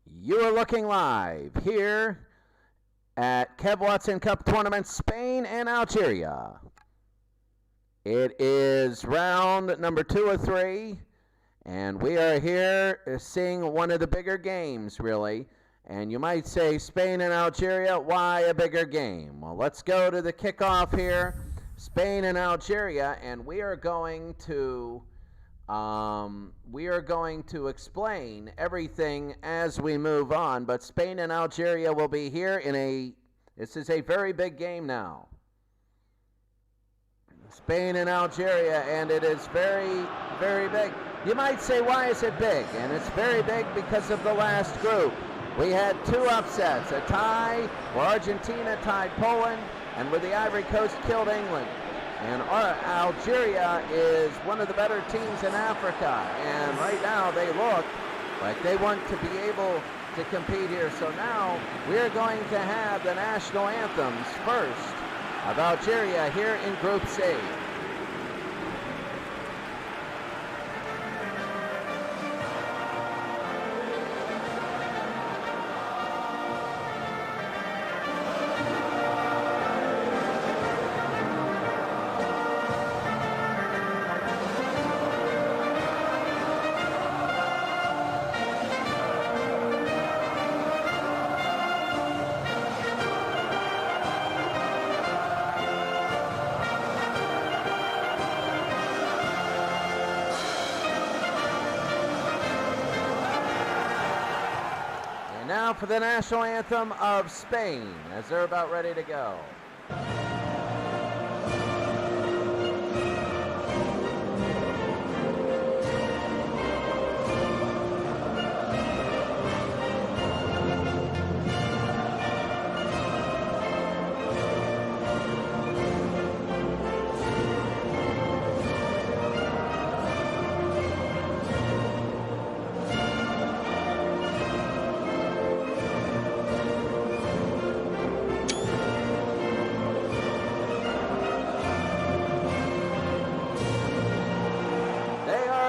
You are looking live here at Kev Watson Cup Tournament, Spain and Algeria. It is round number 2 of 3, and we are here seeing one of the bigger games, really. And you might say, Spain and Algeria, why a bigger game? Well, let's go to the kickoff here, Spain and Algeria, and we are going to explain everything as we move on, but Spain and Algeria will be here this is a very big game now. Spain and Algeria, and it is very, very big. You might say, why is it big? And it's very big because of the last group. We had 2 upsets, a tie where Argentina tied Poland, and where the Ivory Coast killed England. And Algeria is one of the better teams in Africa, and right now they look like they want to be able to compete here. So now we're going to have the national anthems first of Algeria here in Group C. Now for the national anthem of Spain, as they're about ready to go.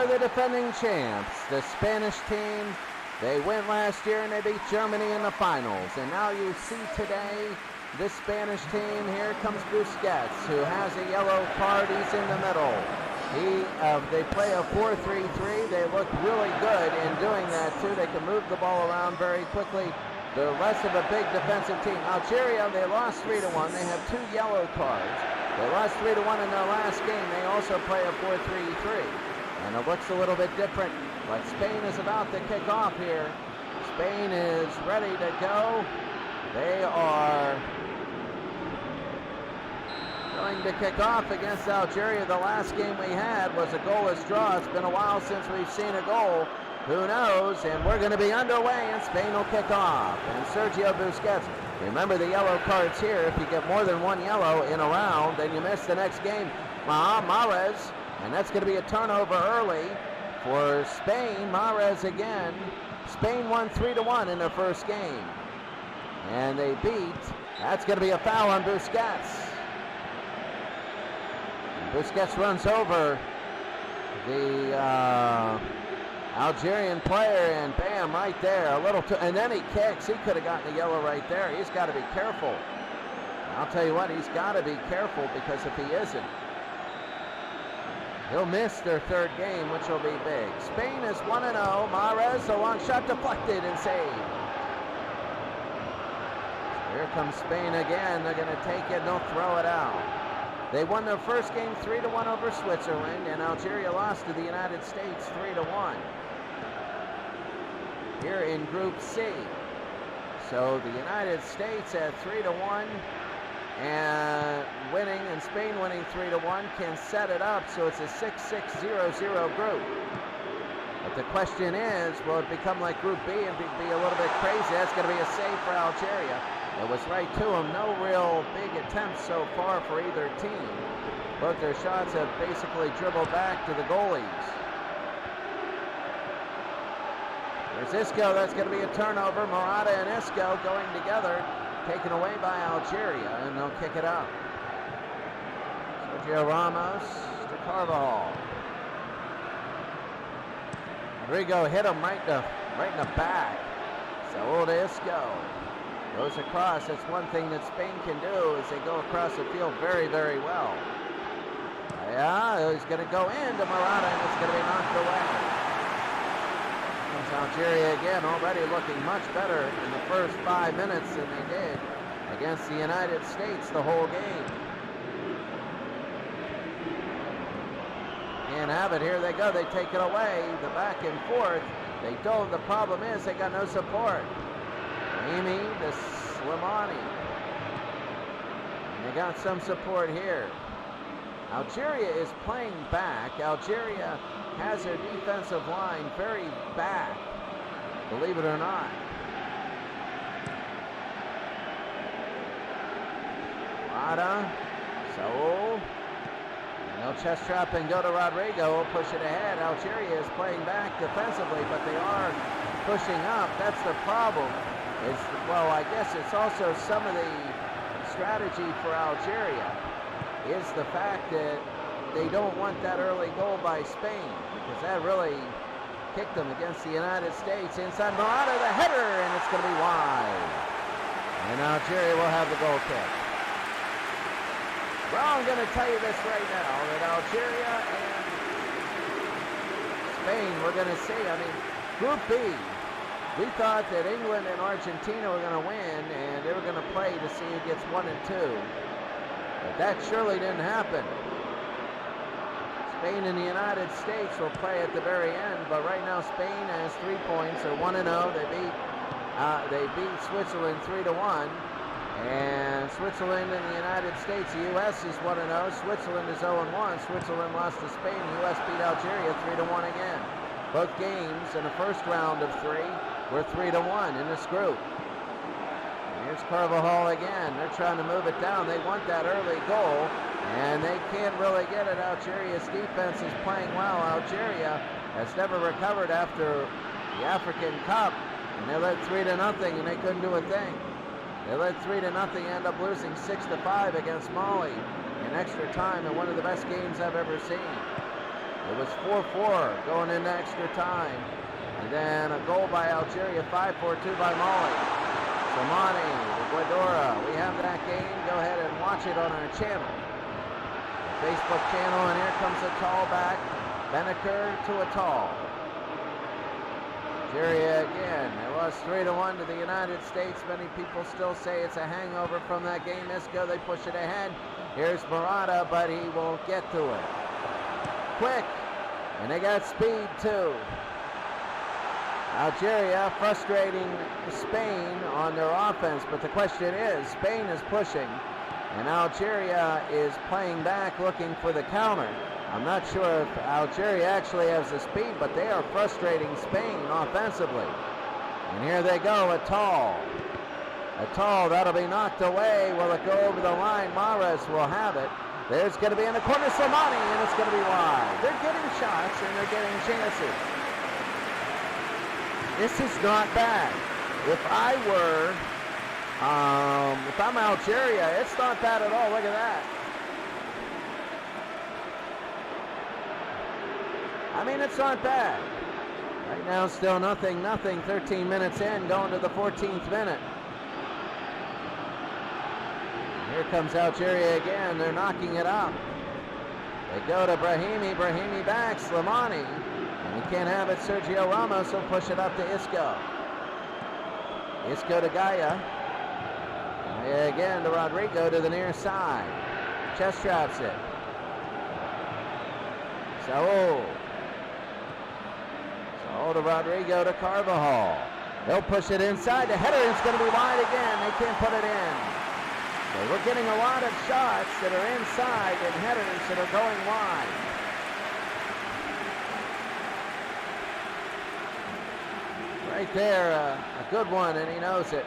The defending champs, the Spanish team. They went last year and they beat Germany in the finals. And now you see today this Spanish team. Here comes Busquets, who has a yellow card. He's in the middle. They play a 4-3-3. They look really good in doing that too. They can move the ball around very quickly. They're less of a big defensive team. Algeria, they lost 3-1. They have 2 yellow cards. They lost 3-1 in their last game. They also play a 4-3-3. And it looks a little bit different, but Spain is about to kick off here. Spain is ready to go. They are going to kick off against Algeria. The last game we had was a goalless draw. It's been a while since we've seen a goal. Who knows? And we're going to be underway, and Spain will kick off. And Sergio Busquets, remember the yellow cards here. If you get more than 1 yellow in a round, then you miss the next game. Mahrez. And that's going to be a turnover early for Spain. Mahrez again. Spain won 3-1 in their first game. And they beat. That's going to be a foul on Busquets. And Busquets runs over the Algerian player, and bam, right there. And then he kicks. He could have gotten the yellow right there. He's got to be careful. And I'll tell you what, he's got to be careful, because if he isn't, he'll miss their 3rd game, which will be big. Spain is 1-0. Mahrez, a long shot deflected and saved. So here comes Spain again. They're going to take it. They'll throw it out. They won their first game 3-1 over Switzerland, and Algeria lost to the United States 3-1 here in Group C. So the United States at 3-1. And winning, and Spain winning 3-1 can set it up so it's a 6-6-0-0 group. But the question is, will it become like Group B and be a little bit crazy? That's going to be a save for Algeria. It was right to them. No real big attempts so far for either team. Both their shots have basically dribbled back to the goalies. There's Isco. That's going to be a turnover. Morata and Isco going together. Taken away by Algeria, and they'll kick it out. Sergio Ramos to Carvajal. Rodrigo hit him right in the back. Saul to Isco. Goes across. That's one thing that Spain can do is they go across the field very, very well. Yeah, he's going to go into Morata, and it's going to be knocked away. Comes Algeria again, already looking much better in the first 5 minutes than they did against the United States the whole game. Can't have it. Here they go. They take it away. The back and forth. They don't. The problem is they got no support. Amy to Slimani. And they got some support here. Algeria is playing back. Algeria has their defensive line very back, believe it or not. Rada, Saul. They'll chest trap and go to Rodrigo. We'll push it ahead. Algeria is playing back defensively, but they are pushing up. That's the problem. Well, I guess it's also some of the strategy for Algeria is the fact that they don't want that early goal by Spain, because that really kicked them against the United States. Inside Morata, the header, and it's going to be wide. And Algeria will have the goal kick. Well, I'm going to tell you this right now, that Algeria and Spain, we're going to see, Group B, we thought that England and Argentina were going to win, and they were going to play to see who gets 1 and 2. But that surely didn't happen. Spain and the United States will play at the very end, but right now Spain has 3 points. They're 1-0. They beat Switzerland 3-1. And Switzerland and the United States, the U.S. is 1-0. Switzerland is 0-1. Switzerland lost to Spain. The U.S. beat Algeria 3-1 again. Both games in the first round of 3 were 3-1 in this group. And here's Carvajal again. They're trying to move it down. They want that early goal, and they can't really get it. Algeria's defense is playing well. Algeria has never recovered after the African Cup, and they led 3-0, and they couldn't do a thing. They led 3-0, end up losing 6-5 against Mali in extra time, in one of the best games I've ever seen. It was 4-4 going into extra time, and then a goal by Algeria, 5-4-2 by Mali. Samani, the Guadora, we have that game. Go ahead and watch it on our channel, the Facebook channel, and here comes a tall back, Benaker to a tall. Algeria again. They lost 3-1 to the United States. Many people still say it's a hangover from that game. Isco, they push it ahead. Here's Morata, but he won't get to it. Quick, and they got speed too. Algeria frustrating Spain on their offense, but the question is, Spain is pushing, and Algeria is playing back looking for the counter. I'm not sure if Algeria actually has the speed, but they are frustrating Spain offensively. And here they go, Atal. Atal, that'll be knocked away. Will it go over the line? Mahrez will have it. There's going to be in the corner, Slimani, and it's going to be wide. They're getting shots, and they're getting chances. This is not bad. If I'm Algeria, it's not bad at all. Look at that. It's not bad. Right now, still nothing. 13 minutes in, going to the 14th minute. Here comes Algeria again. They're knocking it up. They go to Brahimi. Brahimi back. Slimani. And he can't have it. Sergio Ramos will push it up to Isco. Isco to Gaia. Gaia again to Rodrigo to the near side. Chest traps it. Saul to Rodrigo to Carvajal. They'll push it inside. The header is going to be wide again. They can't put it in. So we're getting a lot of shots that are inside and headers that are going wide. Right there, a good one, and he knows it.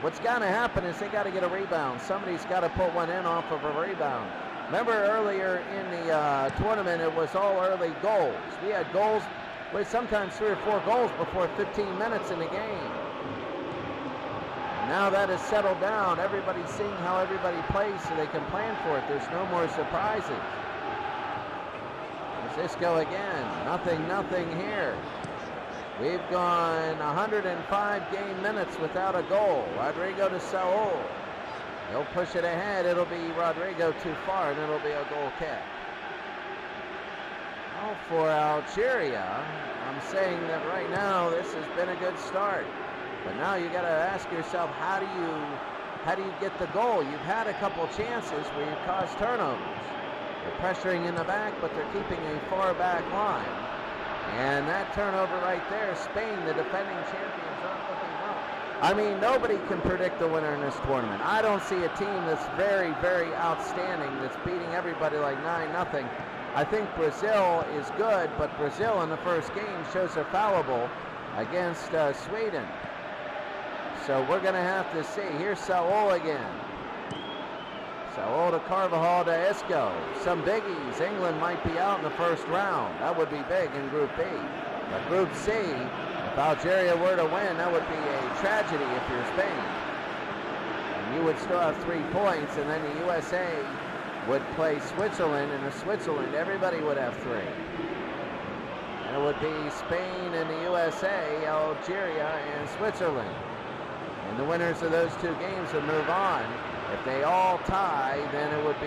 What's got to happen is they got to get a rebound. Somebody's got to put one in off of a rebound. Remember earlier in the tournament, it was all early goals. We had goals with sometimes 3 or 4 goals before 15 minutes in the game. And now that has settled down. Everybody's seeing how everybody plays so they can plan for it. There's no more surprises. There's Isco again. Nothing here. We've gone 105 game minutes without a goal. Rodrigo to Saul. He'll push it ahead. It'll be Rodrigo too far, and it'll be a goal kick. Well, for Algeria, I'm saying that right now this has been a good start. But now you got to ask yourself, how do you get the goal? You've had a couple chances where you've caused turnovers. They're pressuring in the back, but they're keeping a far back line. And that turnover right there, Spain, the defending champions, aren't looking well. I mean, nobody can predict the winner in this tournament. I don't see a team that's very, very outstanding, that's beating everybody like 9-0. I think Brazil is good, but Brazil in the first game shows they're fallible against Sweden. So we're going to have to see. Here's Saul again. Saul to Carvajal to Isco. Some biggies. England might be out in the first round. That would be big in Group B. But Group C, if Algeria were to win, that would be a tragedy if you're Spain. And you would still have 3 points, and then the USA would play Switzerland, and in Switzerland, everybody would have 3. And it would be Spain and the USA, Algeria, and Switzerland. And the winners of those 2 games would move on. If they all tie, then it would be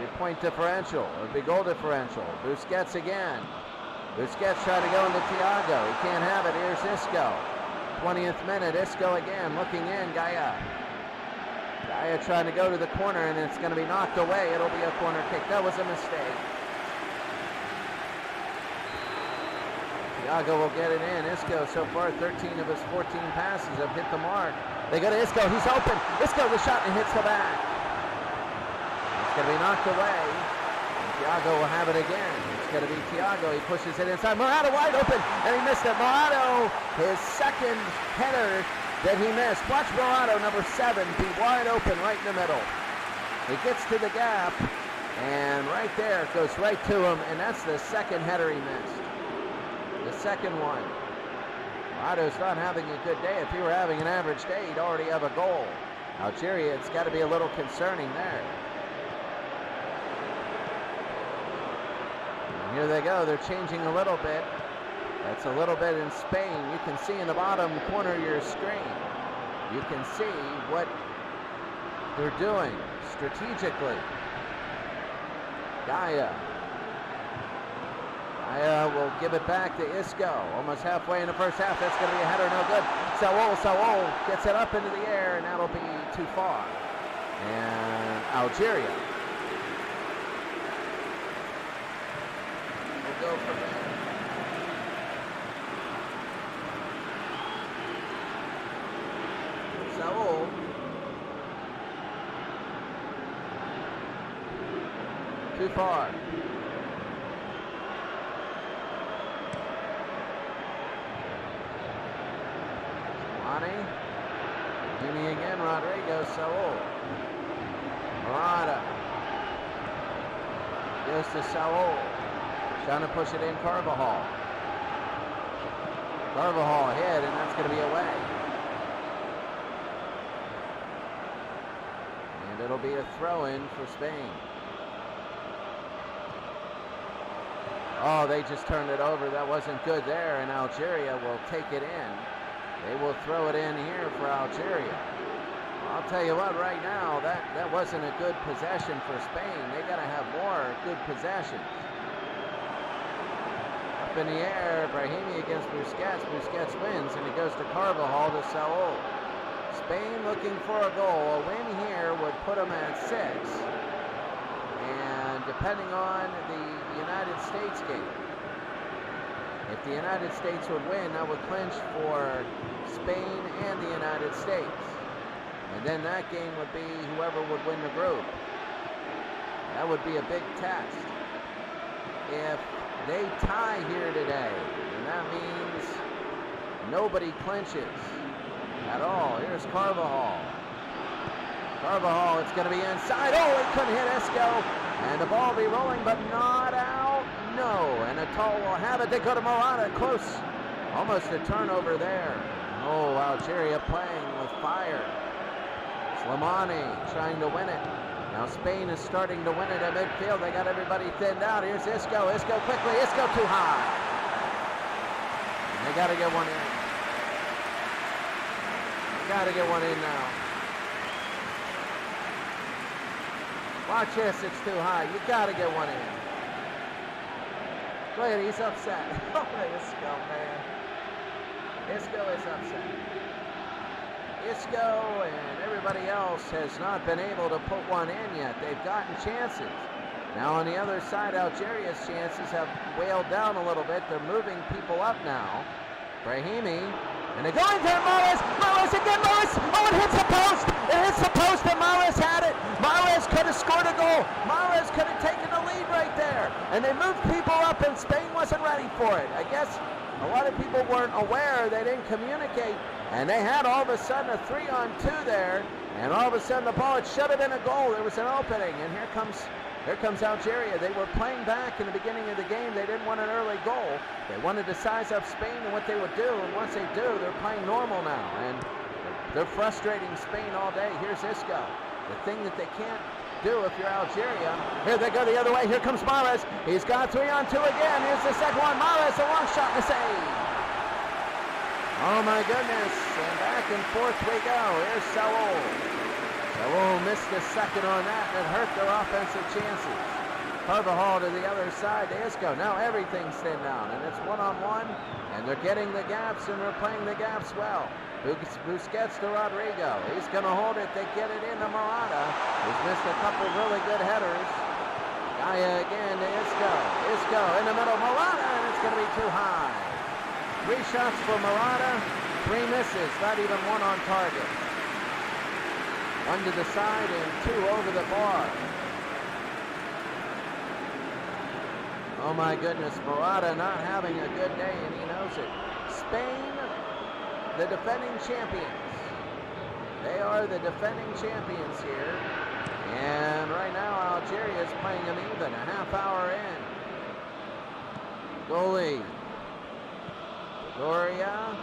a point differential. It would be goal differential. Busquets again. Busquets trying to go into Thiago. He can't have it. Here's Isco. 20th minute. Isco again looking in. Gaia trying to go to the corner, and it's going to be knocked away. It'll be a corner kick. That was a mistake. Thiago will get it in. Isco, so far, 13 of his 14 passes have hit the mark. They go to Isco. He's open. Isco the shot and hits the back. It's going to be knocked away. And Thiago will have it again. It's going to be Thiago. He pushes it inside. Morata wide open, and he missed it. Morata, his second header that he missed. Watch Morata, number 7, be wide open right in the middle. He gets to the gap, and right there, it goes right to him, and that's the second header he missed. The second one. Morato's not having a good day. If he were having an average day, he'd already have a goal. Algeria, it's got to be a little concerning there. And here they go. They're changing a little bit. That's a little bit in Spain. You can see in the bottom corner of your screen. You can see what they're doing strategically. Gaia will give it back to Isco. Almost halfway in the first half. That's going to be a header, no good. Saul gets it up into the air, and that'll be too far. And Algeria will go from there. Saul. Too far. Jimmy again, Rodrigo, Saul. Morata. Goes to Saul. Trying to push it in, Carvajal. Carvajal ahead, and that's going to be away. And it'll be a throw-in for Spain. Oh, they just turned it over. That wasn't good there, and Algeria will take it in. They will throw it in here for Algeria. I'll tell you what, right now, that wasn't a good possession for Spain. They got to have more good possessions. Up in the air, Brahimi against Busquets. Busquets wins, and it goes to Carvajal to Saul. Spain looking for a goal. A win here would put them at 6. And depending on the United States game, if the United States would win, that would clinch for Spain and the United States. And then that game would be whoever would win the group. That would be a big test. If they tie here today, then that means nobody clinches at all. Here's Carvajal. Carvajal, it's going to be inside. Oh, it couldn't hit Isco. And the ball will be rolling, but not out. No, and Atal will have it. They go to Morata, close. Almost a turnover there. Oh, Algeria playing with fire. Slimani trying to win it. Now Spain is starting to win it at midfield. They got everybody thinned out. Here's Isco. Isco quickly. Isco too high. They got to get one in. They got to get one in now. Watch this, it's too high. You got to get one in. Look at it, he's upset. Look at Isco, man. Isco is upset. Isco and everybody else has not been able to put one in yet. They've gotten chances. Now on the other side, Algeria's chances have wailed down a little bit. They're moving people up now. Brahimi, and they go into Mahrez. Mahrez again, Mahrez. Oh, it hits the post. It hits the post, and Mahrez had it. Mahrez could have scored a goal. Mahrez could have taken the lead right there. And they moved people up, and Spain wasn't ready for it. I guess a lot of people weren't aware. They didn't communicate. And they had all of a sudden a 3-on-2 there. And all of a sudden the ball, it should have been a goal. There was an opening, and here comes Algeria. They were playing back in the beginning of the game. They didn't want an early goal. They wanted to size up Spain and what they would do. And once they do, they're playing normal now. And they're frustrating Spain all day. Here's Isco. The thing that they can't do if you're Algeria. Here they go the other way. Here comes Mahrez. He's got 3-on-2 again. Here's the second one. Mahrez, a long shot and a save. Oh my goodness. And back and forth we go. Here's Saul. Saul missed the second on that, and it hurt their offensive chances. Carvajal to the other side to Isco. Now everything's thin down, and it's one-on-one, and they're getting the gaps, and they're playing the gaps well. Busquets to Rodrigo. He's going to hold it. They get it into Morata, who's missed a couple really good headers. Gaia again to Isco. Isco in the middle. Morata, and it's going to be too high. 3 shots for Morata, 3 misses, not even one on target. 1 to the side and 2 over the bar. Oh my goodness, Morata not having a good day, and he knows it. Spain, the defending champions. They are the defending champions here. And right now, Algeria is playing them even, a half hour in. Goalie. Doria.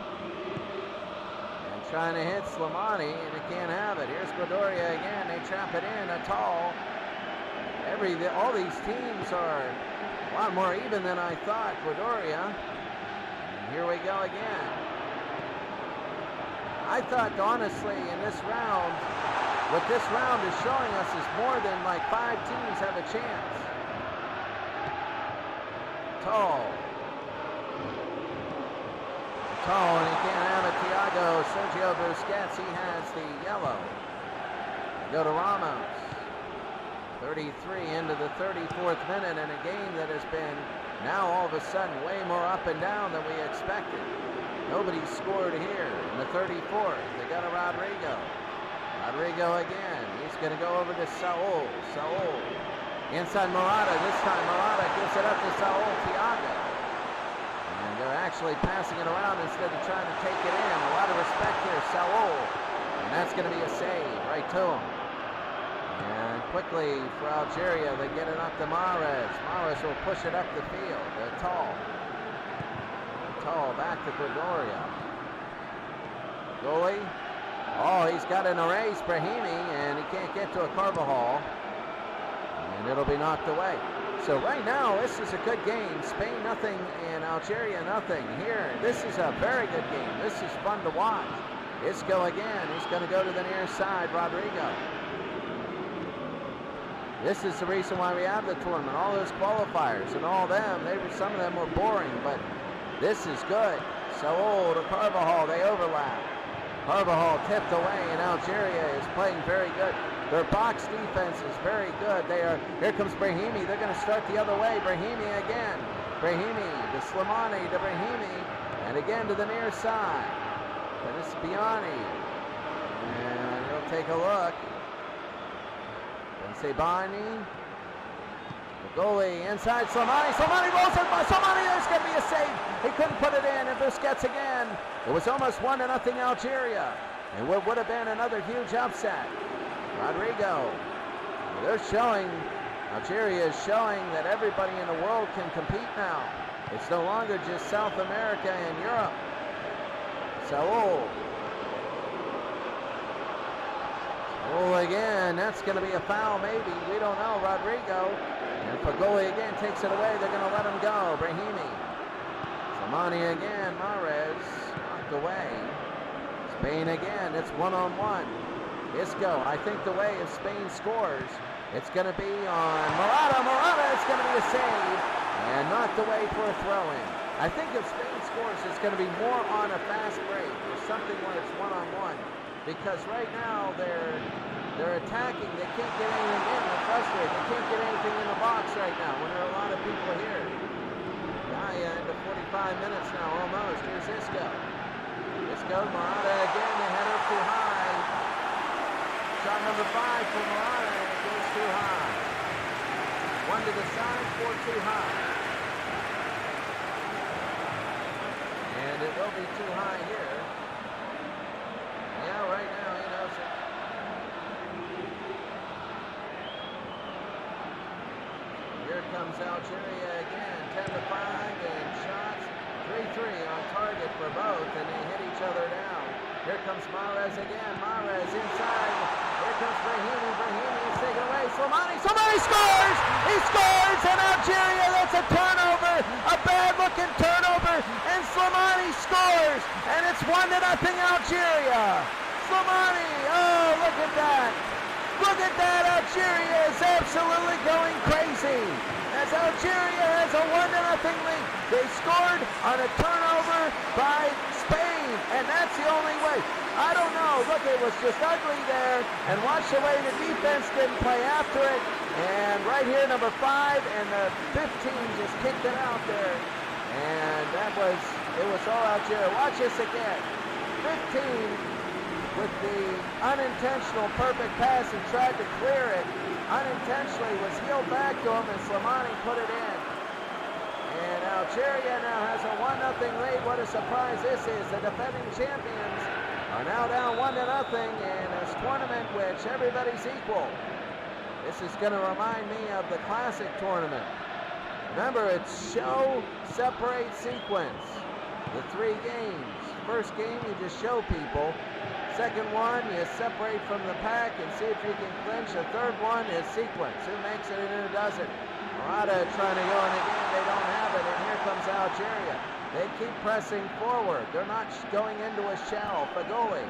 And trying to hit Slimani, and they can't have it. Here's Doria again. They trap it in. A tall. All these teams are a lot more even than I thought. Doria. And here we go again. I thought, honestly, in this round, what this round is showing us is more than like 5 teams have a chance. Tall, and he can't have it. Thiago, Sergio Busquets, he has the yellow. Go to Ramos. 33 into the 34th minute in a game that has been now all of a sudden way more up and down than we expected. Nobody scored here in the 34th. They got a Rodrigo. Rodrigo again. He's going to go over to Saul. Saul. Inside Morata. This time Morata gives it up to Saul. Thiago. And they're actually passing it around instead of trying to take it in. A lot of respect here. Saul. And that's going to be a save right to him. And quickly for Algeria, they get it up to Mahrez. Mahrez will push it up the field. They're tall. Back to Doria. Goalie. Oh, he's got an erase, Brahimi, and he can't get to a Carvajal. And it'll be knocked away. So right now, this is a good game. Spain nothing and Algeria nothing. Here, this is a very good game. This is fun to watch. Isco again. He's going to go to the near side, Rodrigo. This is the reason why we have the tournament. All those qualifiers and all them, some of them were boring, but this is good. Saul to Carvajal, they overlap. Carvajal tipped away, and Algeria is playing very good. Their box defense is very good. Here comes Brahimi. They're going to start the other way. Brahimi again. Brahimi to Slimani to Brahimi, and again to the near side. But it's Biani. And he'll take a look. And Sebani. The goalie inside Slimani. Slimani rolls it. Slimani, there's going to be a save. He couldn't put it in. And Busquets again. It was almost 1-0 Algeria. And what would have been another huge upset. Rodrigo. They're showing, Algeria is showing that everybody in the world can compete now. It's no longer just South America and Europe. Saul. Saul again. That's going to be a foul maybe. We don't know. Rodrigo. And Fagoli again takes it away. They're going to let him go. Brahimi. Slimani again, Mahrez knocked away. Spain again, it's one-on-one. Isco, I think the way if Spain scores, it's going to be on Morata. Morata, it's going to be a save and knocked away for a throw-in. I think if Spain scores, it's going to be more on a fast break or something where it's one-on-one, because right now they're attacking. They can't get anything in. They're frustrated. They can't get anything in the box right now when there are a lot of people here. Into 45 minutes now almost. Here's Isco. Isco, Morata again. The header too high. Shot number 5 for Morata, and it goes too high. 1 to the side, 4 too high. And it will be too high here. Yeah, right now he knows it. Here comes Algeria again. 10 to 5, and shots 3-3 on target for both, and they hit each other down. Here comes Mahrez again. Mahrez inside. Here comes Brahimi. Brahimi is taken away. Slimani scores! He scores, and Algeria, that's a turnover, a bad-looking turnover, and Slimani scores, and it's 1-0 Algeria. Slimani, oh, look at that. Look at that, Algeria is absolutely going crazy. As Algeria has a 1-0 lead. They scored on a turnover by Spain, and that's the only way. I don't know. Look, it was just ugly there, and watch the way the defense didn't play after it. And right here, number 5, and the 15 just kicked it out there. And it was all Algeria. Watch this again. 15 with the unintentional perfect pass and tried to clear it. Unintentionally was heeled back to him, and Slimani put it in. And Algeria now has a 1-0 lead. What a surprise this is. The defending champions are now down 1-0 in this tournament, which everybody's equal. This is going to remind me of the classic tournament. Remember, it's show, separate, sequence. The 3 games. First game, you just show people. Second one, you separate from the pack and see if you can clinch. The third one is sequence. Who makes it and who doesn't? Morata trying to go in again. They don't have it, and here comes Algeria. They keep pressing forward. They're not going into a shell. Fagoli.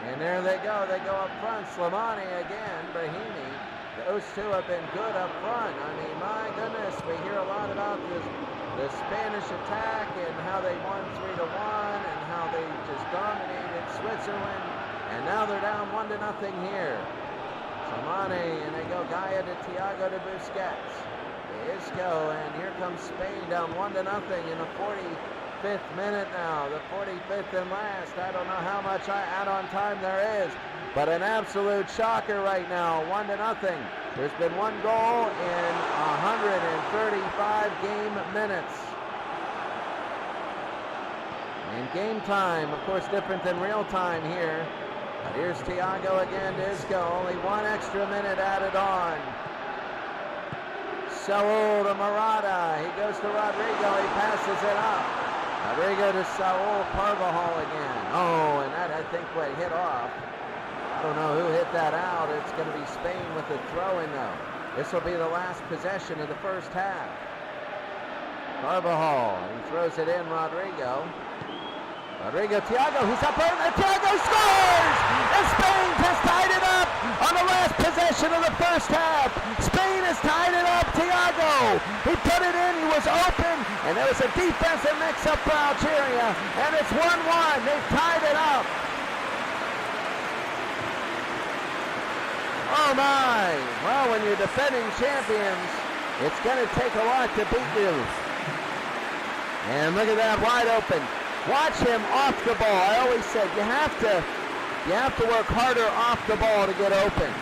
And there they go. They go up front. Slimani again. Brahimi. Those two have been good up front. I mean, my goodness, we hear a lot about the Spanish attack and how they won 3-1 and how they just dominated Switzerland. And now they're down 1-0 here. Slimani, and they go Gaia to Thiago to Busquets. Isco, and here comes Spain down 1-0 in the 45th minute now. The 45th and last. I don't know how much add-on time there is, but an absolute shocker right now. 1-0. There's been 1 goal in 135 game minutes. And game time, of course, different than real time here. But here's Thiago again to Isco. Only 1 extra minute added on. Saul to Morata. He goes to Rodrigo. He passes it up. Rodrigo to Saul. Carvajal again. Oh, and that, I think, what hit off. I don't know who hit that out. It's going to be Spain with the throw-in, though. This will be the last possession of the first half. Carvajal. He throws it in, Rodrigo. Rodrigo, Thiago, he's up there, and Thiago scores! And Spain has tied it up on the last possession of the first half. Spain has tied it up, Thiago. He put it in, he was open, and there was a defensive mix-up for Algeria, and it's 1-1. They've tied it up. Oh my! Well, when you're defending champions, it's going to take a lot to beat you. And look at that, wide open. Watch him off the ball. I always said you have to work harder off the ball to get open.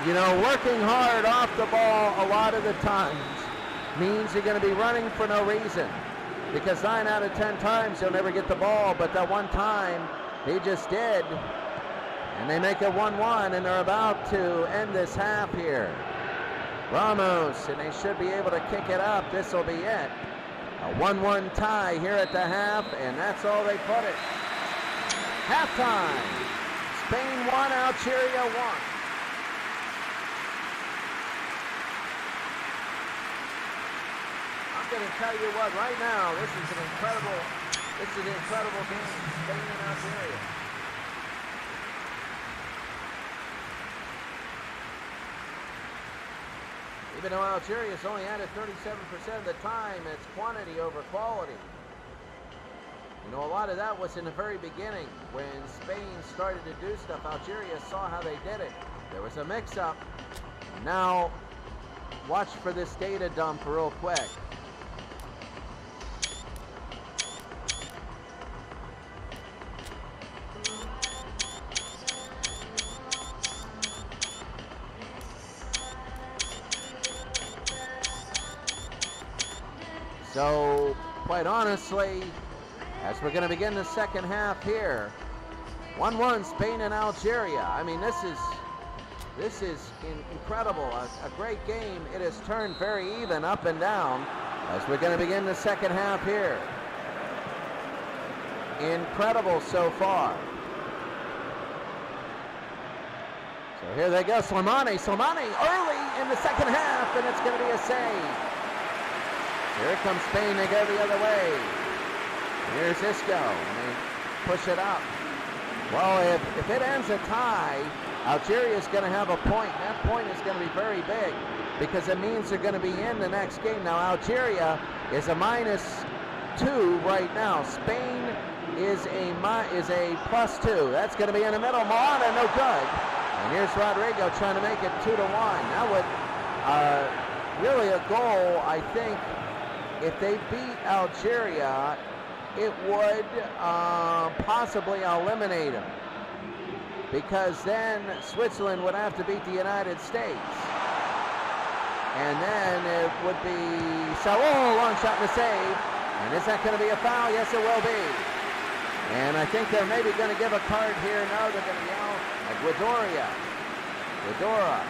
You know, working hard off the ball a lot of the times means you're going to be running for no reason, because 9 out of 10 times you'll never get the ball, but that one time he just did. And they make it 1-1, and they're about to end this half here. Ramos, and they should be able to kick it up. This will be it. A 1-1 tie here at the half, and that's all they put it. Halftime. Spain 1, Algeria 1. going to tell you what, right now, this is an incredible game, Spain and Algeria. Even though Algeria's only had it 37% of the time, it's quantity over quality. You know, a lot of that was in the very beginning. When Spain started to do stuff, Algeria saw how they did it. There was a mix-up. Now, watch for this data dump real quick. So, quite honestly, as we're going to begin the second half here, 1-1 Spain and Algeria. I mean, this is incredible. A great game. It has turned very even up and down as we're going to begin the second half here. Incredible so far. So here they go. Slimani early in the second half, and it's going to be a save. Here comes Spain, they go the other way. Here's Isco, and they push it up. Well, if it ends a tie, Algeria is going to have a point. That point is going to be very big because it means they're going to be in the next game. Now, Algeria is a -2 right now. Spain is a +2. That's going to be in the middle. Morata, no good. And here's Rodrigo trying to make it 2-1. That would really a goal, I think. If they beat Algeria, it would possibly eliminate them, because then Switzerland would have to beat the United States. And then it would be Saul, long shot and a save. And is that going to be a foul? Yes, it will be. And I think they're maybe going to give a card here. No, they're going to yell at Guedora.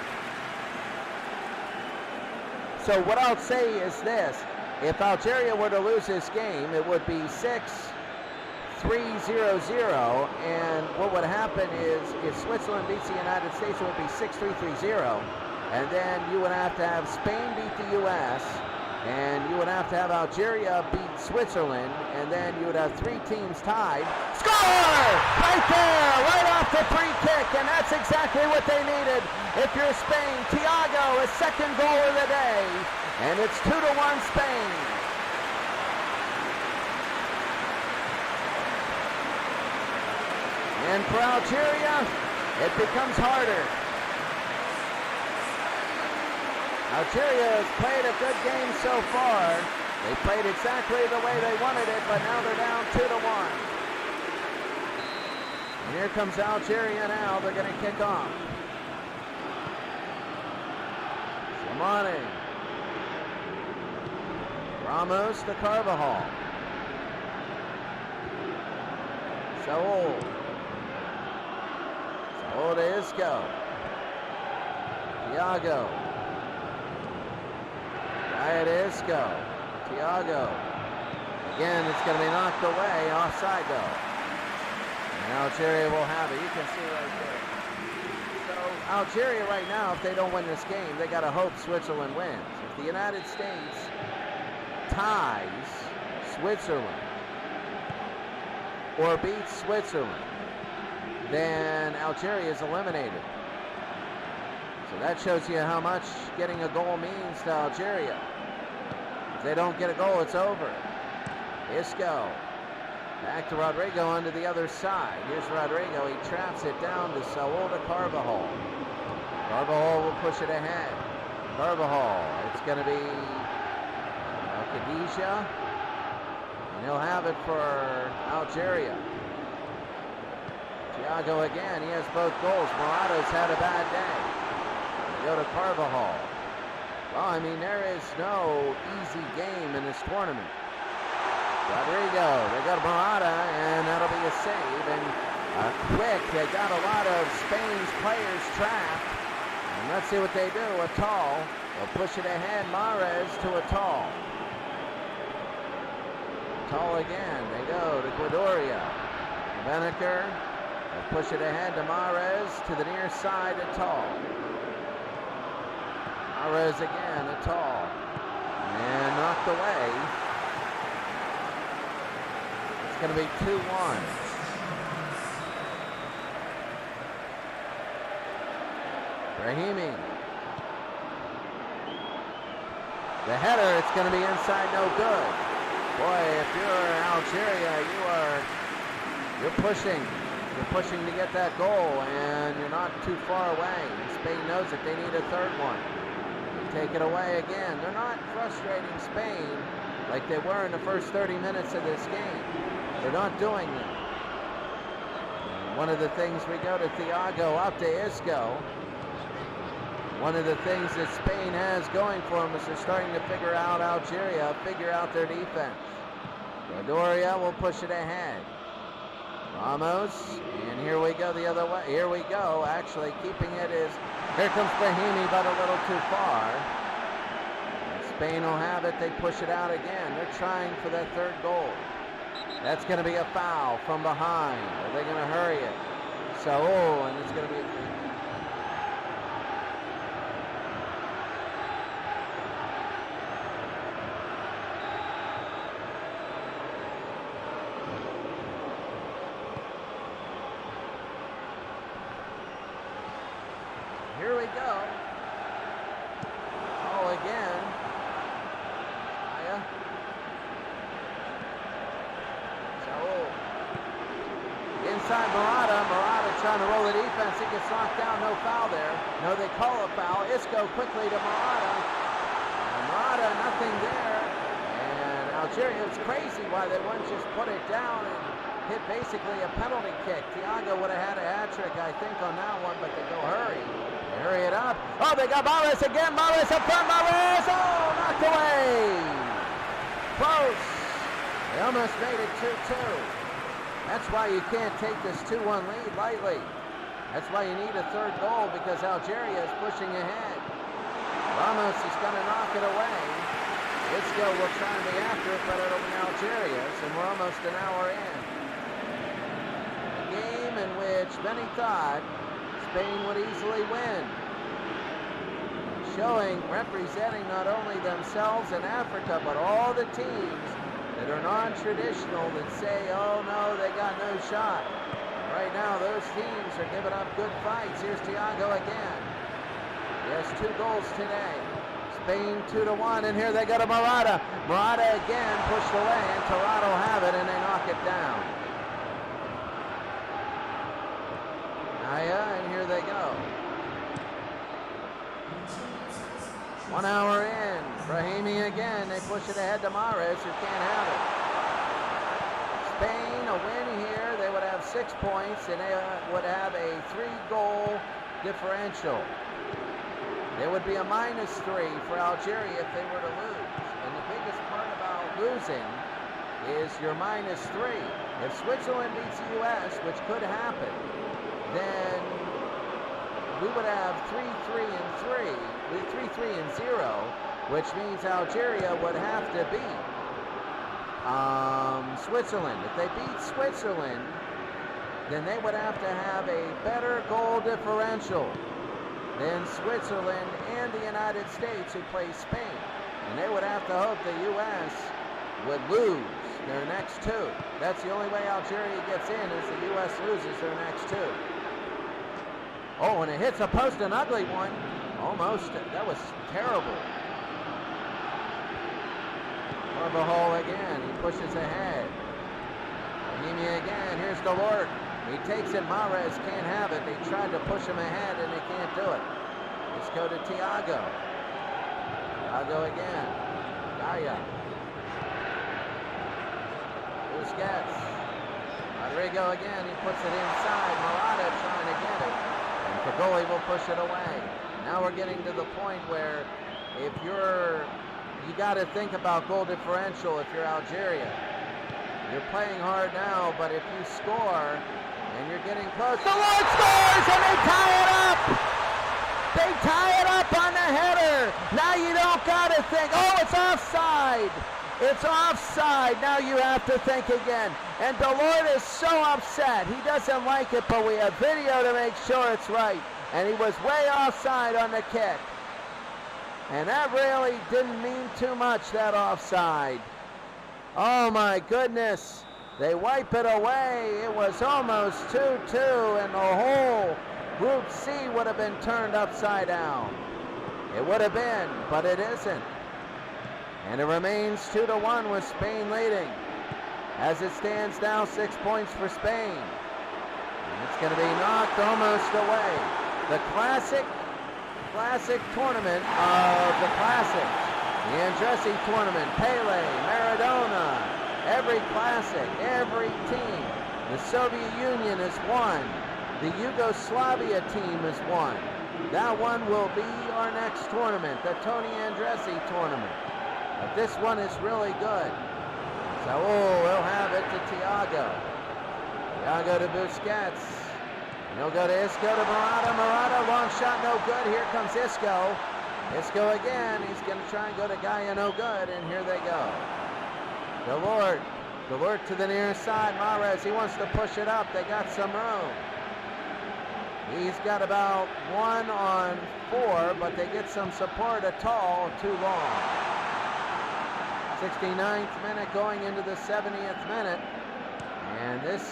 So what I'll say is this. If Algeria were to lose this game, it would be 6-3-0-0, and what would happen is if Switzerland beats the United States, it would be 6-3-3-0, and then you would have to have Spain beat the U.S., and you would have to have Algeria beat Switzerland, and then you would have 3 teams tied. Score! Right there, right off the free kick, and that's exactly what they needed. If you're Spain, Thiago, his second goal of the day. And it's 2-1 Spain. And for Algeria, it becomes harder. Algeria has played a good game so far. They played exactly the way they wanted it, but now they're down 2-1. And here comes Algeria now. They're going to kick off. Slimani. Ramos to Carvajal. Saul to Isco. Thiago. Right to Isco. Thiago. Again, it's going to be knocked away. Offside though. And Algeria will have it. You can see right there. So Algeria right now, if they don't win this game, they got to hope Switzerland wins. If the United States ties Switzerland or beats Switzerland, then Algeria is eliminated. So that shows you how much getting a goal means to Algeria. If they don't get a goal, it's over. Isco. Back to Rodrigo onto the other side. Here's Rodrigo. He traps it down to Saul to Carvajal. Carvajal will push it ahead. Carvajal. It's going to be Khadija, and he'll have it for Algeria. Thiago again, he has both goals. Morata's had a bad day. They go to Carvajal. Well, I mean, there is no easy game in this tournament. Rodrigo, they got Morata, and that'll be a save. And quick, they got a lot of Spain's players trapped. And let's see what they do. Atal, they'll push it ahead. Mahrez to Atal. Atal again, they go to Guedora. Benaker, they'll push it ahead to Mahrez to the near side. Atal. Mahrez again, Atal. And knocked away. It's going to be 2-1. Brahimi. The header, it's going to be inside, no good. Boy, if you're Algeria, you're pushing. You're pushing to get that goal, and you're not too far away. Spain knows it. They need a third one. They take it away again. They're not frustrating Spain like they were in the first 30 minutes of this game. They're not doing that. And one of the things, we go to Thiago, up to Isco. One of the things that Spain has going for them is they're starting to figure out Algeria, figure out their defense. Doria will push it ahead. Ramos, and here we go the other way. Here we go, actually keeping it is, here comes Brahimi, but a little too far. And Spain will have it, they push it out again. They're trying for that third goal. That's going to be a foul from behind. Are they going to hurry it? So, and it's going to be a free. Here we go. Oh, again. So, inside Morata. Morata trying to roll the defense. He gets knocked down. No foul there. No, they call a foul. Isco quickly to Morata. And Morata, nothing there. And Algeria, it's crazy why they wouldn't just put it down and hit basically a penalty kick. Thiago would have had a hat trick, I think, on that one, but they go hurry. Hurry it up. Oh, they got Mahrez again. Mahrez up front. Mahrez. Oh, knocked away. Close. They almost made it 2-2. That's why you can't take this 2-1 lead lightly. That's why you need a third goal, because Algeria is pushing ahead. Ramos is going to knock it away. Isco will try and be after it, but it'll be Algeria's, and we're almost an hour in. A game in which many thought Spain would easily win. Showing, representing not only themselves in Africa, but all the teams that are non-traditional that say, oh no, they got no shot. And right now, those teams are giving up good fights. Here's Thiago again. He has 2 goals today. Spain 2-1, and here they go to Morata. Morata again pushed away, and Toronto have it, and they knock it down. And here they go. 1 hour in. Brahimi again. They push it ahead to Mahrez, who can't have it. Spain, a win here. They would have 6 points, and they would have a 3-goal differential. There would be a -3 for Algeria if they were to lose. And the biggest part about losing is your -3. If Switzerland beats the U.S., which could happen, then we would have 3-3-0, which means Algeria would have to beat Switzerland. If they beat Switzerland, then they would have to have a better goal differential than Switzerland and the United States, who play Spain. And they would have to hope the U.S. would lose their next 2. That's the only way Algeria gets in, is the U.S. loses their next 2. Oh, and it hits a post, an ugly one. Almost. That was terrible. Carvajal again. He pushes ahead. Brahimi again. Here's Delort. He takes it. Mahrez can't have it. They tried to push him ahead, and they can't do it. Let's go to Thiago. Thiago again. Gaia. Busquets. Rodrigo again. He puts it inside. Morata trying to get it. The goalie will push it away. Now we're getting to the point where if you got to think about goal differential if you're Algeria. You're playing hard now, but if you score and you're getting close, the Lord scores and they tie it up! They tie it up on the header! Now you don't got to think, oh, it's offside! It's offside. Now you have to think again. And Delort is so upset. He doesn't like it, but we have video to make sure it's right. And he was way offside on the kick. And that really didn't mean too much, that offside. Oh my goodness. They wipe it away. It was almost 2-2, and the whole Group C would have been turned upside down. It would have been, but it isn't. And it remains 2-1 with Spain leading. As it stands now, 6 points for Spain. And it's going to be knocked almost away. The classic tournament of the classics. The Andressi tournament, Pele, Maradona, every classic, every team. The Soviet Union has won. The Yugoslavia team has won. That one will be our next tournament, the Tony Andressi tournament. But this one is really good. So, he'll have it to Thiago. Thiago to Busquets. And he'll go to Isco to Morata. Morata, long shot, no good. Here comes Isco. Isco again. He's going to try and go to Gaia, no good. And here they go. Delort to the near side. Mahrez, he wants to push it up. They got some room. He's got about 1 on 4, but they get some support. A tall, too long. 69th minute going into the 70th minute. And this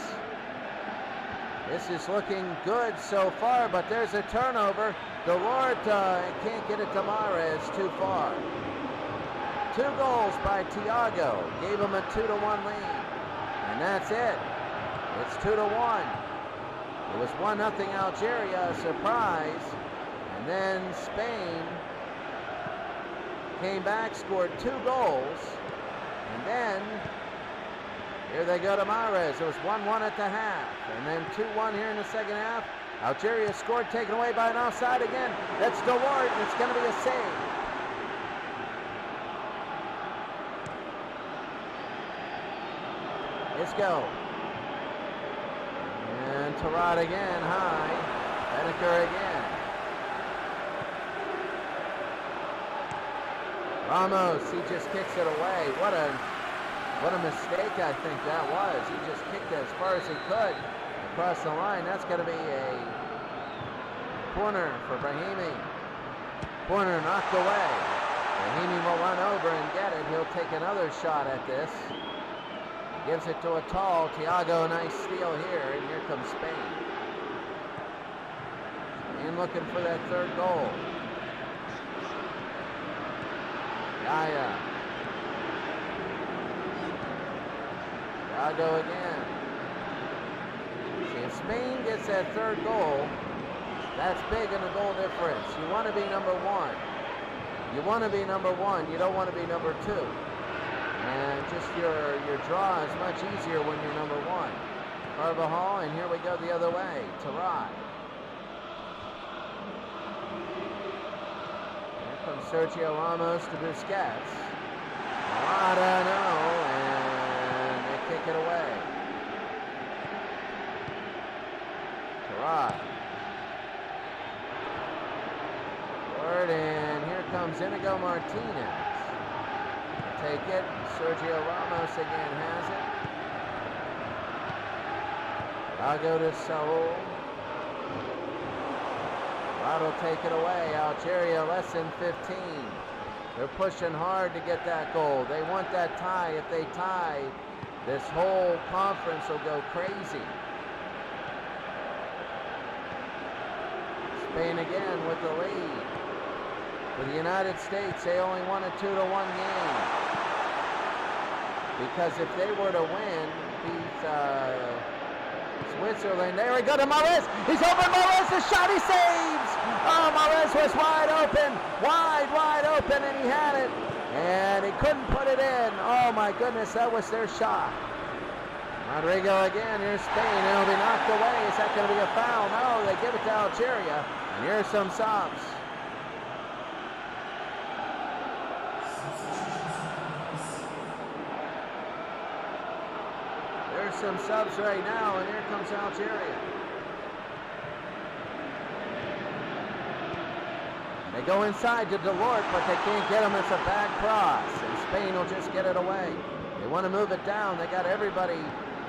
is looking good so far, but there's a turnover. Delort can't get it to Mahrez, too far. 2 goals by Thiago gave him a 2-1 lead. And that's it. It's 2-1. It was 1-0 Algeria, a surprise. And then Spain came back, scored 2 goals. And then here they go to Mahrez. It was 1-1 at the half. And then 2-1 here in the second half. Algeria scored, taken away by an offside again. That's Delort, and it's going to be a save. Isco. And Tarad again, high. Beneker again. Ramos, he just kicks it away. What a mistake I think that was. He just kicked it as far as he could across the line. That's going to be a corner for Brahimi. Corner knocked away. Brahimi will run over and get it. He'll take another shot at this. Gives it to a tall. Thiago, nice steal here, and here comes Spain. Spain looking for that 3rd goal. Gaia. Thiago again. See, if Spain gets that 3rd goal, that's big in the goal difference. You want to be number 1. You want to be number 1. You don't want to be number 2. And just your draw is much easier when you're number 1. Carvajal, and here we go the other way. Tarad. Here comes Sergio Ramos to Busquets. Morata, no, and they kick it away. Tarad. Forward, and here comes Inigo Martinez. Take it. Sergio Ramos again has it. I'll go to Saul. Rod will take it away. Algeria less than 15. They're pushing hard to get that goal. They want that tie. If they tie, this whole conference will go crazy. Spain again with the lead. For the United States, they only won a 2-1 game. Because if they were to win, beat Switzerland, there we go to Mahrez. He's open, Mahrez, the shot he saves. Oh, Mahrez was wide open, and he had it. And he couldn't put it in. Oh my goodness, that was their shot. Rodrigo again, here's Spain. It'll be knocked away. Is that going to be a foul? No, they give it to Algeria. And here's some subs. Some subs right now, and here comes Algeria. They go inside to Delort, but they can't get him. It's a bad cross, and Spain will just get it away. They want to move it down. They got everybody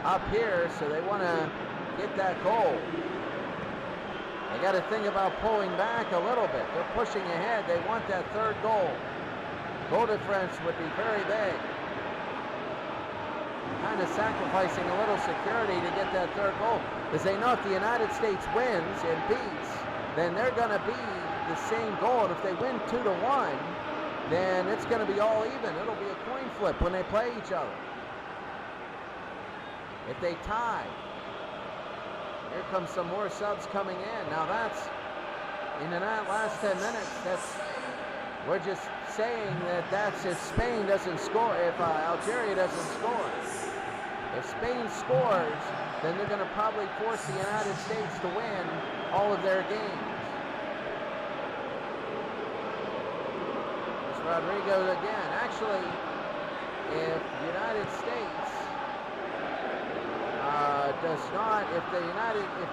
up here, so they want to get that goal. They got to think about pulling back a little bit. They're pushing ahead. They want that third goal. Goal difference would be very big. Kind of sacrificing a little security to get that third goal, because they know if the United States wins and beats, then they're going to be the same goal. And if they win 2-1, then it's going to be all even. It'll be a coin flip when they play each other. If they tie, here comes some more subs coming in. Now that's, in the last 10 minutes, we're just saying that's if Spain doesn't score, if Algeria doesn't score. If Spain scores, then they're going to probably force the United States to win all of their games. It's Rodrigo again. Actually, if the United States does not, if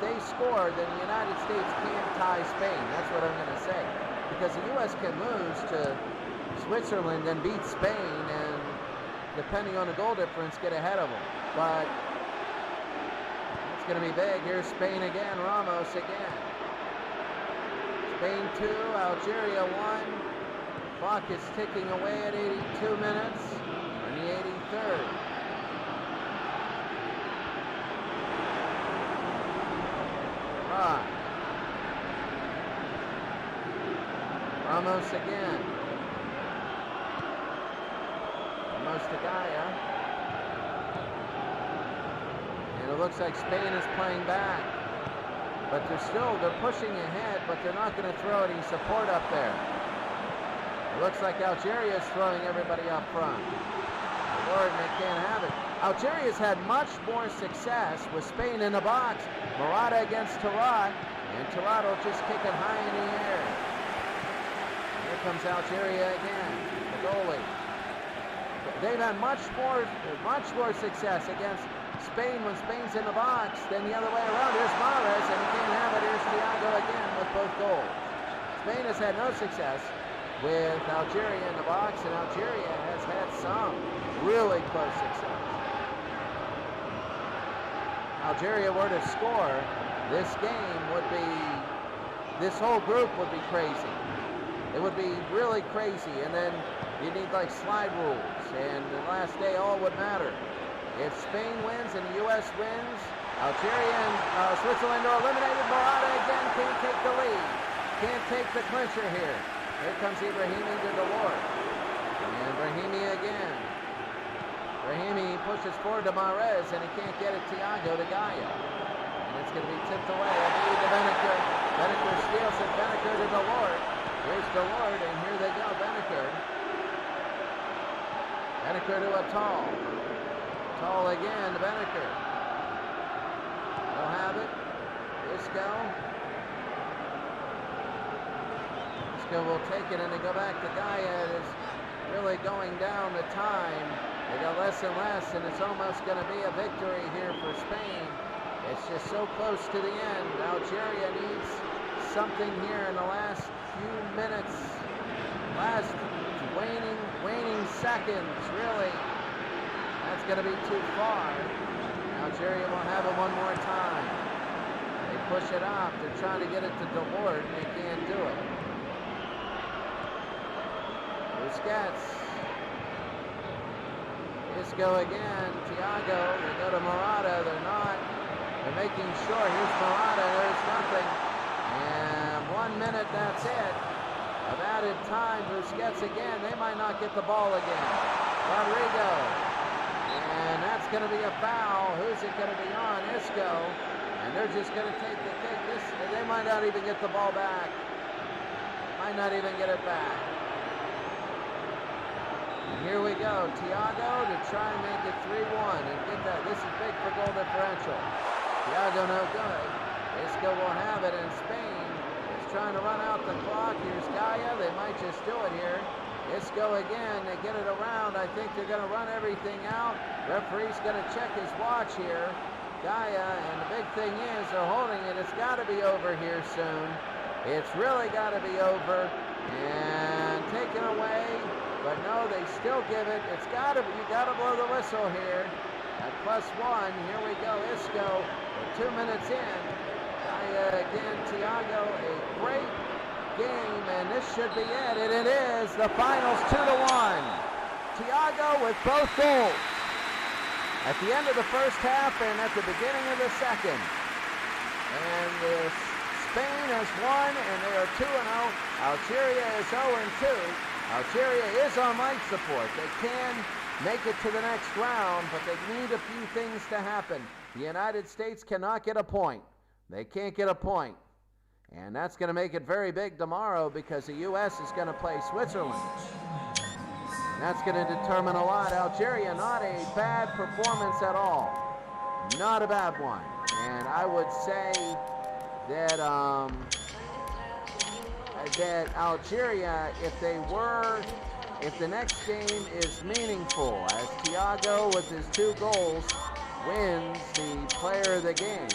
they score, then the United States can't tie Spain. That's what I'm going to say. Because the U.S. can lose to Switzerland and beat Spain, and depending on the goal difference, get ahead of them. But it's going to be big. Here's Spain again, Ramos again. Spain 2, Algeria 1. Clock is ticking away at 82 minutes in the 83rd. Right. Ramos again. Ramos to Gaia. And it looks like Spain is playing back. But they're pushing ahead, but they're not going to throw any support up there. It looks like Algeria is throwing everybody up front. Lord, they can't have it. Algeria's had much more success with Spain in the box. Morata against Tarat, and Tarat will just kick it high in the air. Here comes Algeria again, the goalie. They've had much more success against Spain when Spain's in the box than the other way around. Here's Mahrez, and he can't have it. Here's Thiago again with both goals. Spain has had no success with Algeria in the box, and Algeria has had some really close success. Algeria were to score, this game would be, this whole group would be crazy. It would be really crazy, and then you need like slide rules, and the last day all would matter. If Spain wins and the U.S. wins, Algeria and Switzerland are eliminated. Morata again can't take the lead, can't take the clincher here. Here comes Ibrahimi to Delort, and Brahimi again. Brahimi pushes forward to Mahrez, and he can't get it. Thiago to Gaia. And it's going to be tipped away. To Beneker. Beneker steals it. Beneker to Delort. Here's Delort, and here they go. Beneker. Beneker to Atal. Atal again to Beneker. They'll have it. Isco. Isco will take it, and they go back to Gaia. It is really going down the time. They got less and less, and it's almost going to be a victory here for Spain. It's just so close to the end. Algeria needs something here in the last few minutes, last waning seconds, really. That's going to be too far. Algeria will have it one more time. They push it up. They're trying to get it to Delort, and they can't do it. Busquets. Isco again, Thiago, they go to Morata, they're making sure, here's Morata, there's nothing, and 1 minute, that's it, of added time. Busquets again, they might not get the ball again. Rodrigo, and that's going to be a foul. Who's it going to be on? Isco, and they're just going to take the kick. They might not even get the ball back, might not even get it back. Here we go, Thiago to try and make it 3-1 and get that. This is big for goal differential. Thiago no good. Isco will have it, and Spain is trying to run out the clock. Here's Gaia. They might just do it here. Isco again. They get it around. I think they're going to run everything out. Referee's going to check his watch here. Gaia, and the big thing is they're holding it. It's got to be over here soon. It's really got to be over. And taken away. But no, they still give it. It's got to be. You got to blow the whistle here. At +1, here we go. Isco, we're 2 minutes in. Gaia again, Thiago, a great game, and this should be it, and it is. The finals 2-1. Thiago with both goals at the end of the first half and at the beginning of the second. And Spain has won, and they are 2-0. Algeria is 0-2. Algeria is on life support. They can make it to the next round, but they need a few things to happen. The United States cannot get a point. They can't get a point. And that's going to make it very big tomorrow because the U.S. is going to play Switzerland. And that's going to determine a lot. Algeria, not a bad performance at all. Not a bad one. And I would say that that Algeria, if the next game is meaningful, as Thiago with his 2 goals wins the player of the game,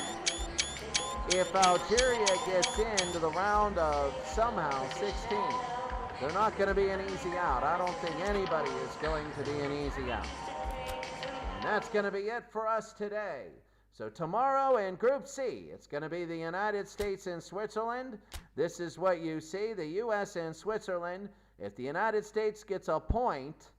if Algeria gets into the round of somehow 16, they're not going to be an easy out. I don't think anybody is going to be an easy out. And that's going to be it for us today. So tomorrow in Group C, it's going to be the United States and Switzerland. This is what you see, the U.S. and Switzerland. If the United States gets a point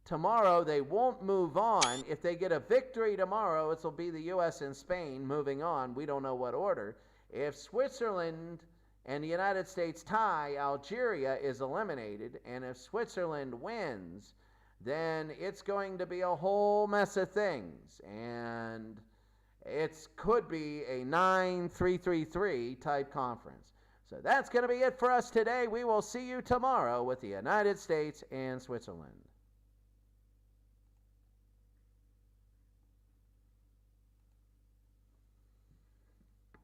tomorrow, they won't move on. If they get a victory tomorrow, it'll be the U.S. and Spain moving on. We don't know what order. If Switzerland and the United States tie, Algeria is eliminated. And if Switzerland wins, then it's going to be a whole mess of things. And it could be a 9-3-3-3 type conference. So that's going to be it for us today. We will see you tomorrow with the United States and Switzerland.